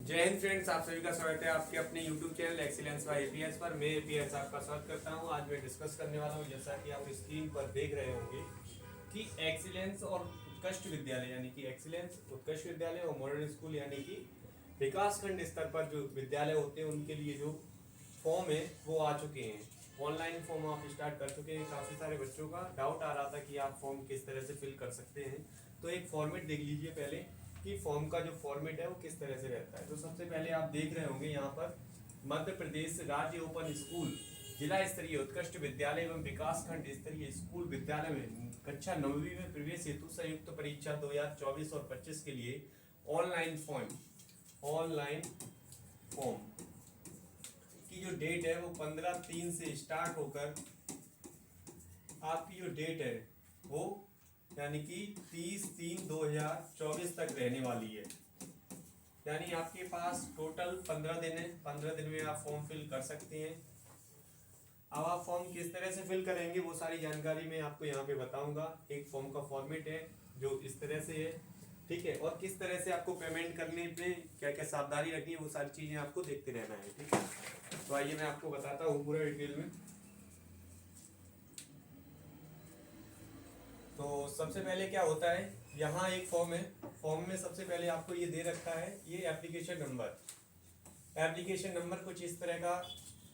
जय हिंद फ्रेंड्स, आप सभी का स्वागत है आपके अपने YouTube channel excellence by APS पर। मैं एपीएस आपका स्वागत करता हूं। आज मैं डिस्कस करने वाला हूं, जैसा कि आप स्क्रीन पर देख रहे होंगे, कि एक्सीलेंस और उत्कृष्ट विद्यालय यानी कि एक्सीलेंस उत्कृष्ट विद्यालय और मॉडर्न स्कूल यानी कि विकासखंड स्तर पर जो विद्यालय होते हैं उनके लिए जो फॉर्म है वो आ चुके हैं। ऑनलाइन फॉर्म आप स्टार्ट कर चुके हैं। काफ़ी सारे बच्चों का डाउट आ रहा था कि आप फॉर्म किस तरह से फिल कर सकते हैं। तो एक फॉर्मेट देख लीजिए पहले कि फॉर्म का जो फॉर्मेट है वो किस तरह से रहता है। तो सबसे पहले आप देख रहे होंगे यहाँ पर मध्य प्रदेश राज्य ओपन स्कूल जिला स्तरीय उत्कृष्ट विद्यालय एवं विकास खंड स्तरीय स्कूल विद्यालय में कक्षा 9वीं में प्रवेश हेतु संयुक्त परीक्षा 2024 और 25 के लिए ऑनलाइन फॉर्म की जो डेट है वो 15/3 से स्टार्ट होकर आपकी जो डेट है वो यानी कि 30/3/2024 तक रहने वाली है। यानी आपके पास टोटल 15 दिन है। 15 दिन में आप फॉर्म फिल कर सकते हैं। अब आप फॉर्म किस तरह से फिल करेंगे वो सारी जानकारी मैं आपको यहाँ पे बताऊंगा। एक फॉर्म का फॉर्मेट है जो इस तरह से है, ठीक है, और किस तरह से आपको पेमेंट करने पे क्या क्या सावधानी रखनी है वो सारी चीजें आपको देखते रहना है, ठीक है। तो आइए मैं आपको बताता हूँ पूरा डिटेल में। तो सबसे पहले क्या होता है, यहाँ एक फॉर्म है। फॉर्म में सबसे पहले आपको ये दे रखा है, ये एप्लीकेशन नंबर कुछ इस तरह का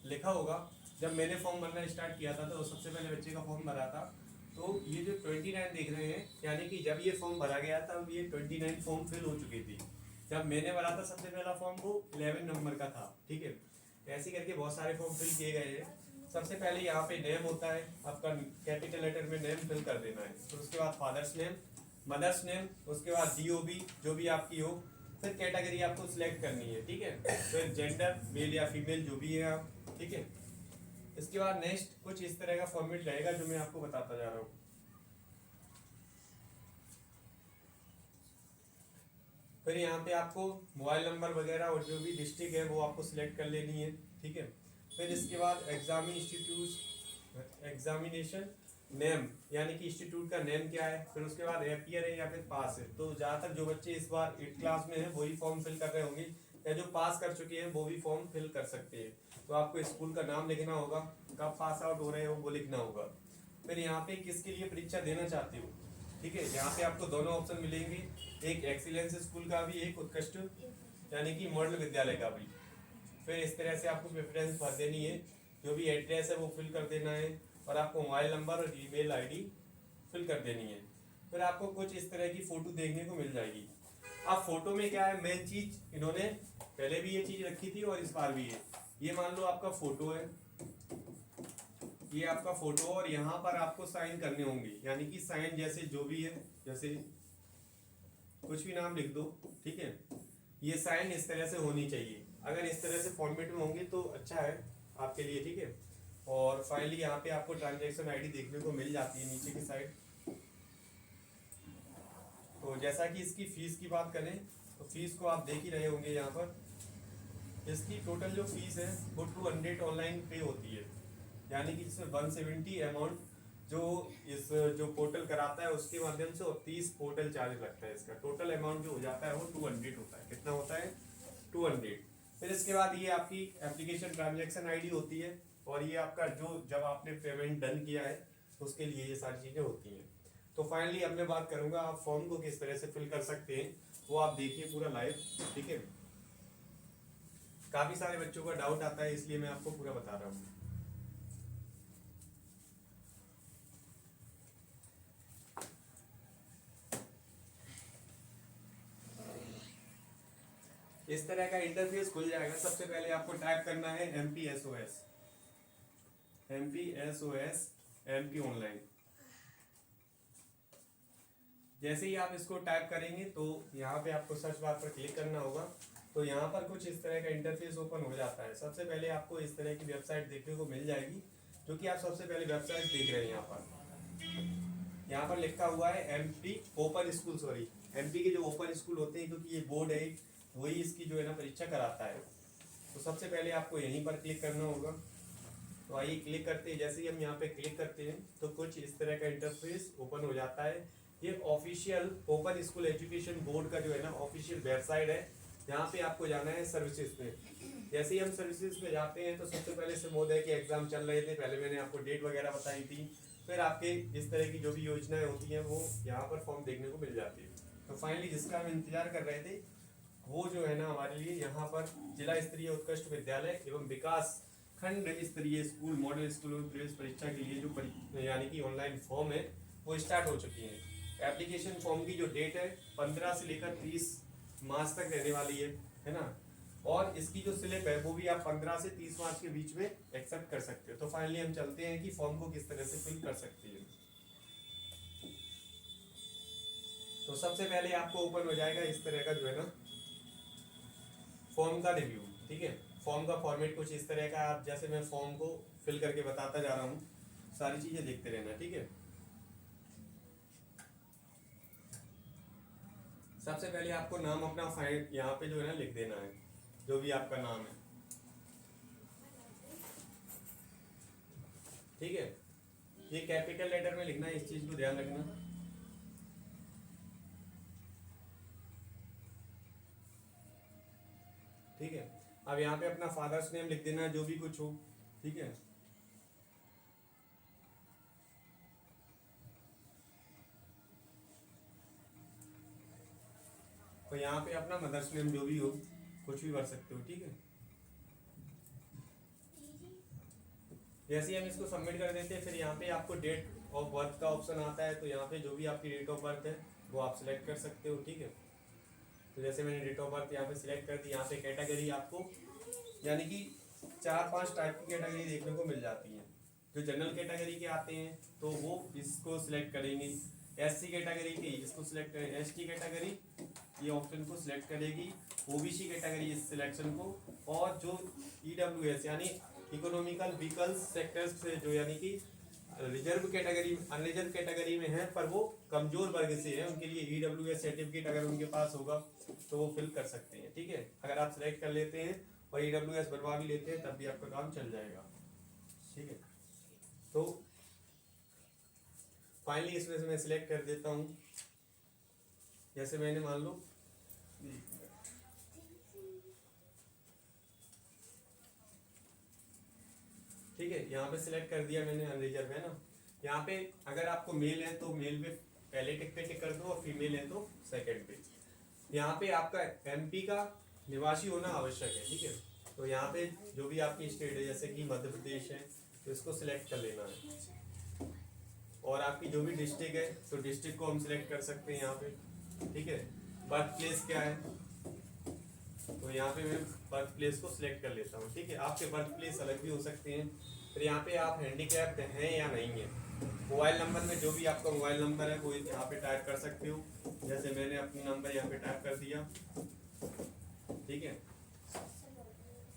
लिखा होगा। जब मैंने फॉर्म भरना स्टार्ट किया था तो सबसे पहले बच्चे का फॉर्म भरा था। तो ये जो 29 देख रहे हैं, यानी कि जब ये फॉर्म भरा गया तब ये 29 फॉर्म फिल हो चुकी थी। जब मैंने भरा था सबसे पहला फॉर्म वो 11 नंबर का था, ठीक है। ऐसे करके बहुत सारे फॉर्म फिल किए गए हैं। सबसे पहले यहाँ पे नेम होता है आपका, कैपिटल लेटर में नेम फिल कर देना है। तो उसके बाद फादर्स नेम, मदर्स नेम, उसके बाद डीओबी जो भी आपकी हो, फिर कैटेगरी आपको सिलेक्ट करनी है, ठीक है। फिर जेंडर मेल या फीमेल जो भी है आप, ठीक है। इसके बाद नेक्स्ट कुछ इस तरह का फॉर्मेट रहेगा जो मैं आपको बताता जा रहा हूँ। फिर यहाँ पे आपको मोबाइल नंबर वगैरह और जो भी डिस्ट्रिक्ट है वो आपको सिलेक्ट कर लेनी है, ठीक है। फिर इसके बाद एग्जामिनेशन नेम यानी कि इंस्टीट्यूट का नेम क्या है। फिर उसके बाद एपियर है या फिर पास है। तो ज़्यादातर जो बच्चे इस बार 8th क्लास में है वही फॉर्म फिल कर रहे होंगे, या जो पास कर चुके हैं वो भी फॉर्म फिल कर सकते हैं। तो आपको स्कूल का नाम लिखना होगा, कब पास आउट हो रहे हो वो लिखना होगा। फिर यहाँ पे किसके लिए परीक्षा देना चाहते हो, ठीक है। यहाँ पे आपको दोनों ऑप्शन मिलेंगे, एक एक्सीलेंस स्कूल का भी, एक उत्कृष्ट यानी कि मॉडल विद्यालय का भी। फिर इस तरह से आपको प्रेफरेंस भर देनी है, जो भी एड्रेस है वो फिल कर देना है, और आपको मोबाइल नंबर और ईमेल आईडी फिल कर देनी है। फिर आपको कुछ इस तरह की फोटो देखने को मिल जाएगी। अब फोटो में क्या है, मेन चीज इन्होंने पहले भी ये चीज रखी थी और इस बार भी है। ये मान लो आपका फोटो है, ये आपका फोटो, और यहाँ पर आपको साइन करने होंगे, यानी कि साइन जैसे जो भी है, जैसे कुछ भी नाम लिख दो, ठीक है। ये साइन इस तरह से होनी चाहिए। अगर इस तरह से फॉर्मेट में होंगे तो अच्छा है आपके लिए, ठीक है। और फाइनली यहाँ पे आपको ट्रांजैक्शन आईडी देखने को मिल जाती है नीचे की साइड। तो जैसा कि इसकी फीस की बात करें तो फीस को आप देख ही रहे होंगे यहाँ पर। इसकी टोटल जो फीस है वो 200 ऑनलाइन पे होती है, यानी कि जिसमें 170 अमाउंट जो इस जो पोर्टल कराता है उसके माध्यम से, और 30 पोर्टल चार्ज लगता है। इसका टोटल अमाउंट जो हो जाता है वो 200 होता है। कितना होता है? 200। फिर इसके बाद ये आपकी एप्लीकेशन ट्रांजैक्शन आईडी होती है, और ये आपका जो जब आपने पेमेंट डन किया है उसके लिए ये सारी चीज़ें होती हैं। तो फाइनली अब मैं बात करूंगा आप फॉर्म को किस तरह से फिल कर सकते हैं, वो आप देखिए पूरा लाइव, ठीक है। काफ़ी सारे बच्चों का डाउट आता है इसलिए मैं आपको पूरा बता रहा हूँ। इस तरह का इंटरफेस खुल जाएगा। सबसे पहले आपको टाइप करना है MPSOS MP ऑनलाइन। जैसे ही आप इसको टाइप करेंगे तो यहाँ पे आपको सर्च बार पर क्लिक करना होगा। तो यहाँ पर कुछ इस तरह का इंटरफेस ओपन हो जाता है। सबसे पहले आपको इस तरह की वेबसाइट देखने को मिल जाएगी, जो कि आप सबसे पहले वेबसाइट देख रहे हैं। यहाँ पर लिखा हुआ है MP open school, sorry MP के जो ओपन स्कूल होते हैं, क्योंकि ये बोर्ड है वही इसकी जो है ना परीक्षा कराता है। तो सबसे पहले आपको यहीं पर क्लिक करना होगा। तो आइए क्लिक करते हैं। जैसे ही हम यहाँ पे क्लिक करते हैं तो कुछ इस तरह का इंटरफेस ओपन हो जाता है। ये official open school education board का जो है ना ऑफिशियल वेबसाइट है, यहाँ पे आपको जाना है सर्विसेज पे। जैसे ही हम सर्विसेज पे जाते हैं तो सबसे पहले सर्वोदय के एग्जाम चल रहे थे, पहले मैंने आपको डेट वगैरह बताई थी। फिर आपके इस तरह की जो भी योजनाएं होती हैं वो यहाँ पर फॉर्म देखने को मिल जाती है। तो फाइनली जिसका हम इंतजार कर रहे थे वो जो है ना हमारे लिए यहाँ पर जिला स्तरीय उत्कृष्ट विद्यालय एवं विकास खंड स्तरीय स्कूल मॉडल स्कूल में प्रवेश परीक्षा के लिए जो यानी कि ऑनलाइन फॉर्म है वो स्टार्ट हो चुकी है। एप्लीकेशन फॉर्म की जो डेट है 15 से लेकर 30 मार्च तक रहने वाली है ना। और इसकी जो स्लिप है वो भी आप 15 से 30 मार्च के बीच में एक्सेप्ट कर सकते हो। तो फाइनली हम चलते हैं कि फॉर्म को किस तरह से फिल कर सकते हैं। तो सबसे पहले आपको ओपन हो जाएगा इस तरह का जो है ना फॉर्म का रिव्यू, ठीक है। फॉर्म का फॉर्मेट कुछ इस तरह का, आप जैसे मैं फॉर्म को फिल करके बताता जा रहा हूँ, सारी चीजें देखते रहना, ठीक है। सबसे पहले आपको नाम अपना फाइल यहाँ पे जो है ना लिख देना है, जो भी आपका नाम है, ठीक है। ये कैपिटल लेटर में लिखना है, इस चीज को ध्यान रखना, ठीक है। अब यहाँ पे अपना फादर्स नेम लिख देना जो भी कुछ हो, ठीक है। तो यहाँ पे अपना मदर्स नेम जो भी हो कुछ भी भर सकते हो, ठीक है। जैसे ही हम इसको सबमिट कर देते हैं फिर यहाँ पे आपको डेट ऑफ बर्थ का ऑप्शन आता है। तो यहाँ पे जो भी आपकी डेट ऑफ बर्थ है वो आप सिलेक्ट कर सकते हो, ठीक है। तो जैसे मैंने डेट ऑफ बर्थ यहाँ पे सिलेक्ट कर दी। यहाँ पे कैटेगरी आपको यानी कि 4-5 टाइप की कैटेगरी देखने को मिल जाती है। जो जनरल कैटेगरी के आते हैं तो वो इसको सिलेक्ट करेंगे, एससी कैटेगरी के इसको सिलेक्ट करें, एसटी कैटेगरी ये ऑप्शन को सिलेक्ट करेगी, ओबीसी कैटेगरी इस सिलेक्शन को, और जो ईडब्ल्यूएस यानी इकोनॉमिकल व्हीकल्स सेक्टर्स से जो यानी कि रिजर्व कैटेगरी अनरिजर्व कैटेगरी में है पर वो कमजोर वर्ग से है, उनके लिए ईडब्ल्यूएस सर्टिफिकेट अगर उनके पास होगा तो वो फिल कर सकते हैं, ठीक है। अगर आप सिलेक्ट कर लेते हैं और ईडब्ल्यूएस बनवा भी लेते हैं तब भी आपका काम चल जाएगा, ठीक है। तो फाइनली इसमें से मैं सिलेक्ट कर देता हूँ। जैसे मैंने मान लो ठीक है, यहाँ पे सिलेक्ट कर दिया मैंने अनरिजर्व है ना। यहाँ पे अगर आपको मेल है तो मेल पे पहले टिक पे टिक कर दो और फीमेल है तो सेकंड पे। यहाँ पे आपका एमपी का निवासी होना आवश्यक है, ठीक है। तो यहाँ पे जो भी आपकी स्टेट है जैसे कि मध्य प्रदेश है तो इसको सिलेक्ट कर लेना है। और आपकी जो भी डिस्ट्रिक्ट है तो डिस्ट्रिक्ट को हम सिलेक्ट कर सकते हैं यहाँ पे, ठीक है। बर्थ प्लेस क्या है तो यहाँ पे मैं बर्थ प्लेस को सिलेक्ट कर लेता हूँ, ठीक है। आपके बर्थ प्लेस अलग भी हो सकते हैं। फिर यहाँ पे आप हैंडीकैप्ड हैं या नहीं है। मोबाइल नंबर में जो भी आपका मोबाइल नंबर है वो यहाँ पे टाइप कर सकते हो। जैसे मैंने अपना नंबर यहाँ पे टाइप कर दिया, ठीक है।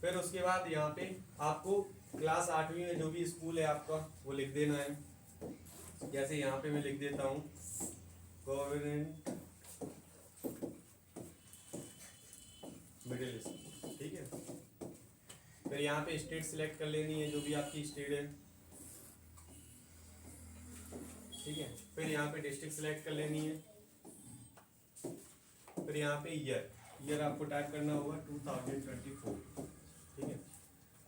फिर उसके बाद यहाँ पे आपको क्लास 8वीं में जो भी स्कूल है आपका वो लिख देना है। जैसे यहाँ पे मैं लिख देता हूँ गवर्नमेंट मिडिल स्कूल, ठीक है। फिर यहाँ पे स्टेट सिलेक्ट कर लेनी है जो भी आपकी स्टेट है, ठीक है। फिर यहाँ पे डिस्ट्रिक्ट सिलेक्ट कर लेनी है। फिर यहाँ पे ईयर आपको टाइप करना होगा 2024, ठीक है।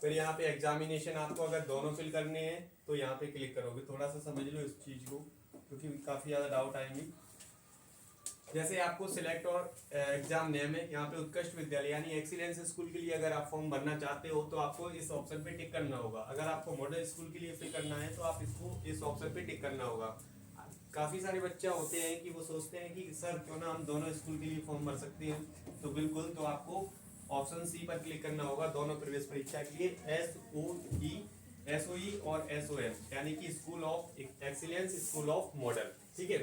फिर यहाँ पे एग्जामिनेशन आपको अगर दोनों फिल करने हैं तो यहाँ पे क्लिक करोगे। थोड़ा सा समझ लो इस चीज़ को क्योंकि काफ़ी ज़्यादा डाउट आएंगी। जैसे आपको सिलेक्ट और एग्जाम नेम है, यहाँ पे उत्कृष्ट विद्यालय यानी एक्सीलेंस स्कूल के लिए अगर आप फॉर्म भरना चाहते हो तो आपको इस ऑप्शन पे टिक करना होगा। अगर आपको मॉडल स्कूल के लिए फिल करना है तो आप इसको इस ऑप्शन पे टिक करना होगा। काफ़ी सारे बच्चे होते हैं कि वो सोचते हैं कि सर क्यों ना हम दोनों स्कूल के लिए फॉर्म भर सकते हैं। तो बिल्कुल, तो आपको ऑप्शन सी पर क्लिक करना होगा दोनों प्रवेश परीक्षा के लिए, एसओई और एसओएम यानी कि school of excellence, school of model, ठीक है।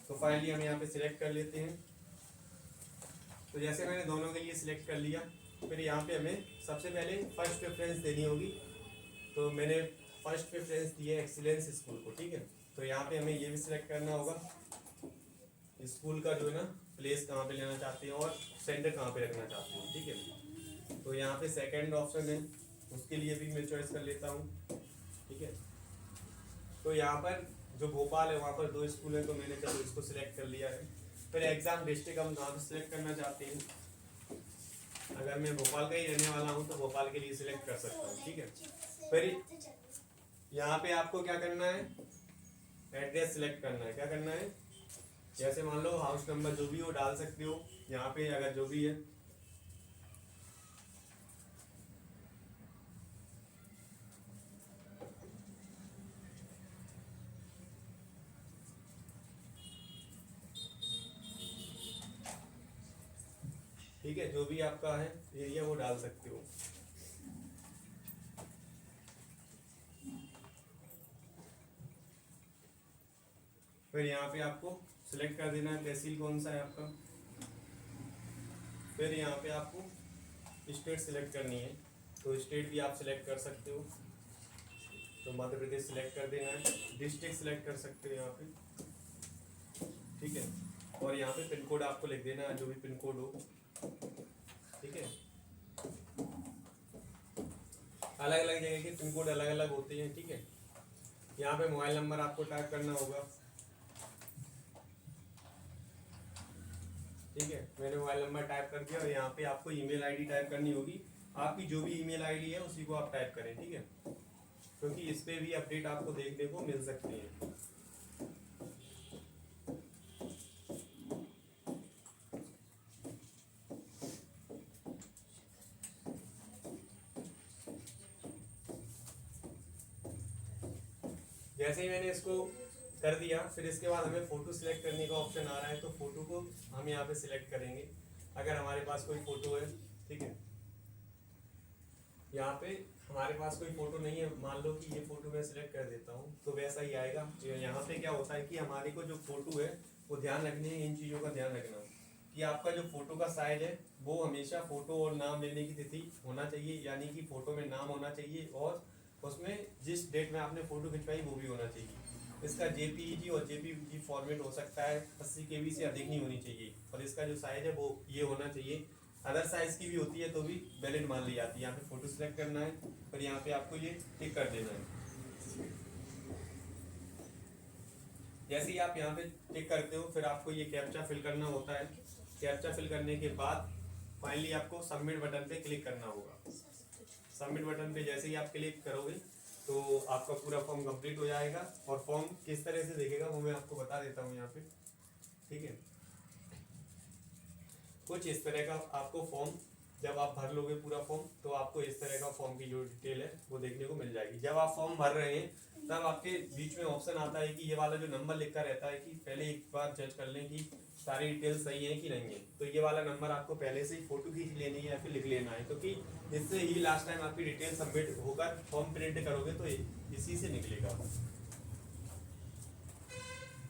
तो फाइनली हम यहाँ पे सिलेक्ट कर लेते हैं। तो जैसे मैंने दोनों के लिए सिलेक्ट कर लिया, फिर यहाँ पे हमें सबसे पहले फर्स्ट प्रेफरेंस देनी होगी। तो मैंने फर्स्ट प्रेफरेंस दी है एक्सीलेंस स्कूल को, ठीक है। तो यहाँ पे हमें ये भी सिलेक्ट करना होगा स्कूल का जो है ना प्लेस कहाँ पे लेना चाहते हैं और सेंटर कहाँ पे रखना चाहते हैं, ठीक है। तो यहाँ पे सेकंड ऑप्शन है उसके लिए भी मैं चॉइस कर लेता हूँ, ठीक है। तो यहाँ पर जो भोपाल है वहाँ पर 2 स्कूल है तो मैंने चलो इसको सिलेक्ट कर लिया है। फिर एग्जाम डिस्ट्रिक्ट हम कहाँ पे सिलेक्ट करना चाहते हैं अगर मैं भोपाल का ही रहने वाला हूँ तो भोपाल के लिए सिलेक्ट कर सकता हूँ, ठीक है। फिर यहाँ पे आपको क्या करना है, एड्रेस सिलेक्ट करना है। क्या करना है, जैसे मान लो हाउस नंबर जो भी हो डाल सकते हो यहाँ पे, अगर जो भी है। ठीक है, जो भी आपका है एरिया वो डाल सकते हो। फिर यहाँ पे आपको सिलेक्ट कर देना है तहसील कौन सा है आपका। फिर यहाँ पे आपको स्टेट सिलेक्ट करनी है, तो स्टेट भी आप सिलेक्ट कर सकते हो, तो मध्य प्रदेश सिलेक्ट कर देना है। डिस्ट्रिक्ट सिलेक्ट कर सकते हो यहाँ पे, ठीक है। और यहाँ पे पिन कोड आपको लिख देना है, जो भी पिन कोड हो, ठीक है। अलग अलग जगह के पिन कोड अलग अलग होते हैं, ठीक है। यहाँ पे मोबाइल नंबर आपको टाइप करना होगा, ठीक है। मैंने मोबाइल नंबर टाइप कर दिया और यहाँ पे आपको ईमेल आईडी टाइप करनी होगी। आपकी जो भी ईमेल आईडी है उसी को आप टाइप करें, ठीक है, क्योंकि इस पे भी अपडेट आपको देखने को मिल सकती है। जैसे ही मैंने इसको कर दिया, फिर इसके बाद हमें फ़ोटो सिलेक्ट करने का ऑप्शन आ रहा है, तो फ़ोटो को हम यहाँ पे सिलेक्ट करेंगे अगर हमारे पास कोई फ़ोटो है, ठीक है। यहाँ पे हमारे पास कोई फ़ोटो नहीं है, मान लो कि ये फ़ोटो मैं सिलेक्ट कर देता हूँ तो वैसा ही आएगा। यहाँ पे क्या होता है कि हमारे को जो फ़ोटो है वो ध्यान रखनी है, इन चीज़ों का ध्यान रखना कि आपका जो फ़ोटो का साइज है वो हमेशा फ़ोटो और नाम लेने की तिथि होना चाहिए, यानी कि फ़ोटो में नाम होना चाहिए और उसमें जिस डेट में आपने फ़ोटो खिंचवाई वो भी होना चाहिए। इसका JPEG और JPG फॉर्मेट हो सकता है, 80 KB से अधिक नहीं होनी चाहिए, और इसका जो साइज़ है वो ये होना चाहिए। अदर साइज़ की भी होती है तो भी वैलिड मान ली जाती है। यहाँ पे फ़ोटो सेलेक्ट करना है, फिर यहाँ पे आपको ये टिक कर देना है। जैसे ही आप यहाँ पे टिक करते हो, फिर आपको ये कैप्चा फिल करना होता है। कैप्चा फिल करने के बाद फाइनली आपको सबमिट बटन पे क्लिक करना होगा। सबमिट बटन पे जैसे ही आप क्लिक करोगे तो आपका पूरा फॉर्म कंप्लीट हो जाएगा। और फॉर्म किस तरह से दिखेगा वो मैं आपको बता देता हूँ यहाँ पे, ठीक है। कुछ इस तरह का आपको फॉर्म, जब आप भर लोगे पूरा फॉर्म तो आपको इस तरह का फॉर्म की जो डिटेल है वो देखने को मिल जाएगी। जब आप फॉर्म भर रहे हैं तब आपके बीच में ऑप्शन आता है कि ये वाला जो नंबर लिखा रहता है कि पहले एक बार जज कर लें कि सारी डिटेल सही है कि नहीं है, तो ये वाला नंबर आपको पहले से ही फोटो खींच लेनी है या फिर लिख लेना है, क्योंकि इससे ही लास्ट टाइम आपकी डिटेल सबमिट होकर फॉर्म प्रिंट करोगे तो इसी से निकलेगा।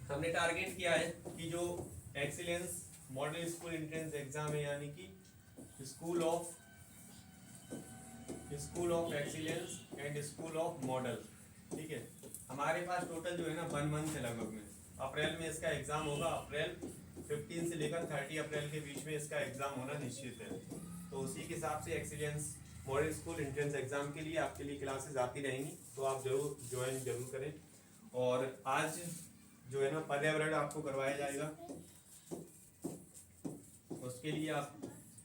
हमने टारगेट किया है कि जो excellence model school entrance exam है, यानी कि school of excellence and school of model, ठीक है। हमारे पास टोटल जो है ना 1 मंथ है लगभग में। अप्रैल में इसका एग्जाम होगा, अप्रैल 15 से लेकर 30 अप्रैल के बीच में इसका एग्जाम होना निश्चित है। तो उसी के हिसाब से excellence model school entrance exam के लिए आपके लिए क्लासेस आती रहेंगी, तो आप जरूर ज्वाइन जरूर करें। और आज जो है ना पर्यावरण आपको करवाया जाएगा, उसके लिए आप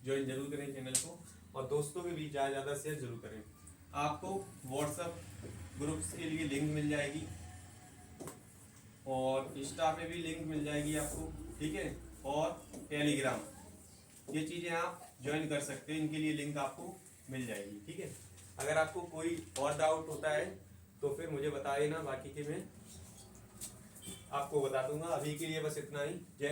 ज्वाइन जरूर करें चैनल को, और दोस्तों के बीच ज़्यादा शेयर जरूर करें। आपको व्हाट्सएप ग्रुप्स के लिए लिंक मिल जाएगी और इंस्टा पे भी लिंक मिल जाएगी आपको, ठीक है। और टेलीग्राम, ये चीज़ें आप ज्वाइन कर सकते हैं, इनके लिए लिंक आपको मिल जाएगी, ठीक है। अगर आपको कोई और डाउट होता है तो फिर मुझे बता देना, बाकी के मैं आपको बता दूंगा। अभी के लिए बस इतना ही। जय